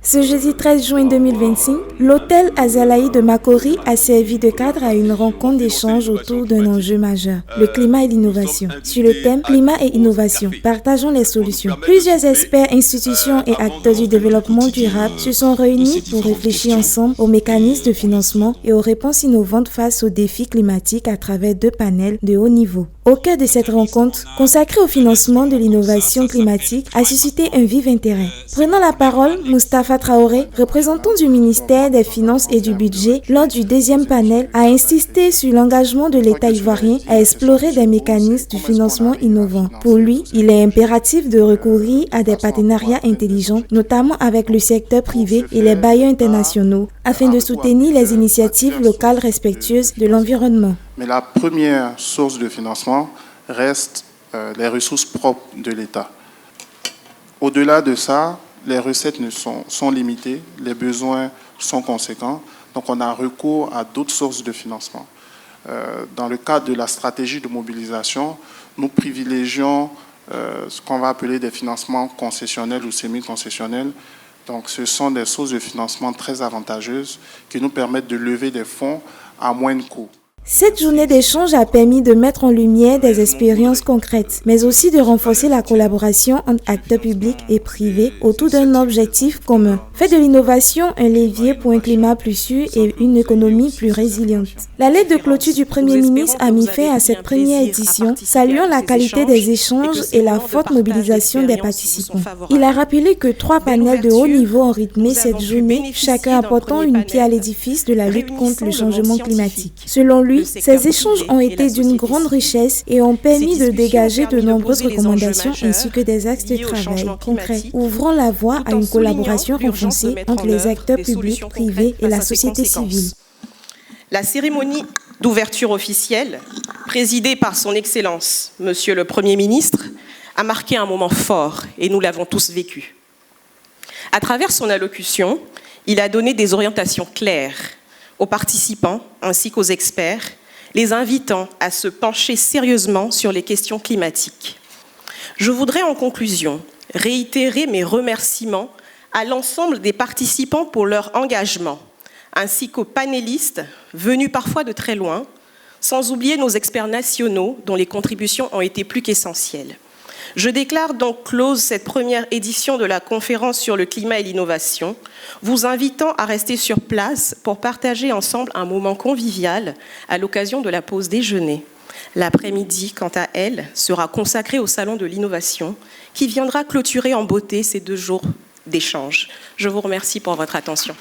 Ce jeudi 13 juin 2025, l'hôtel Azalaï de Makori a servi de cadre à une rencontre d'échange autour d'un enjeu majeur, le climat et l'innovation. Sur le thème climat et innovation, partageons les solutions. Plusieurs experts, institutions et acteurs du développement durable se sont réunis pour réfléchir ensemble aux mécanismes de financement et aux réponses innovantes face aux défis climatiques à travers 2 panels de haut niveau. Au cœur de cette rencontre, consacrée au financement de l'innovation climatique, a suscité un vif intérêt. Prenant la parole, Moustapha Traoré, représentant du ministère des Finances et du Budget, lors du 2e panel, a insisté sur l'engagement de l'État ivoirien à explorer des mécanismes de financement innovants. Pour lui, il est impératif de recourir à des partenariats intelligents, notamment avec le secteur privé et les bailleurs internationaux, afin de soutenir les initiatives locales respectueuses de l'environnement. Mais la première source de financement reste les ressources propres de l'État. Au-delà de ça, les recettes sont limitées, les besoins sont conséquents, donc on a recours à d'autres sources de financement. Dans le cadre de la stratégie de mobilisation, nous privilégions ce qu'on va appeler des financements concessionnels ou semi-concessionnels. Donc ce sont des sources de financement très avantageuses qui nous permettent de lever des fonds à moindre coût. Cette journée d'échange a permis de mettre en lumière des expériences concrètes, mais aussi de renforcer la collaboration entre acteurs publics et privés autour d'un objectif commun. Faire de l'innovation un levier pour un climat plus sûr et une économie plus résiliente. La lettre de clôture du Premier ministre a mis fin à cette première édition, saluant la qualité des échanges et la forte mobilisation des participants. Il a rappelé que 3 panels de haut niveau ont rythmé cette journée, chacun apportant une pierre à l'édifice de la lutte contre le changement climatique. Selon lui, ces échanges ont été d'une grande richesse et ont permis de dégager de nombreuses recommandations ainsi que des axes de travail concrets, ouvrant la voie à une collaboration renforcée entre les acteurs publics, privés et la société civile. La cérémonie d'ouverture officielle, présidée par son Excellence, Monsieur le Premier ministre, a marqué un moment fort et nous l'avons tous vécu. À travers son allocution, il a donné des orientations claires aux participants ainsi qu'aux experts, les invitant à se pencher sérieusement sur les questions climatiques. Je voudrais en conclusion réitérer mes remerciements à l'ensemble des participants pour leur engagement, ainsi qu'aux panélistes venus parfois de très loin, sans oublier nos experts nationaux dont les contributions ont été plus qu'essentielles. Je déclare donc close cette première édition de la conférence sur le climat et l'innovation, vous invitant à rester sur place pour partager ensemble un moment convivial à l'occasion de la pause déjeuner. L'après-midi, quant à elle, sera consacrée au Salon de l'innovation qui viendra clôturer en beauté ces 2 jours d'échange. Je vous remercie pour votre attention.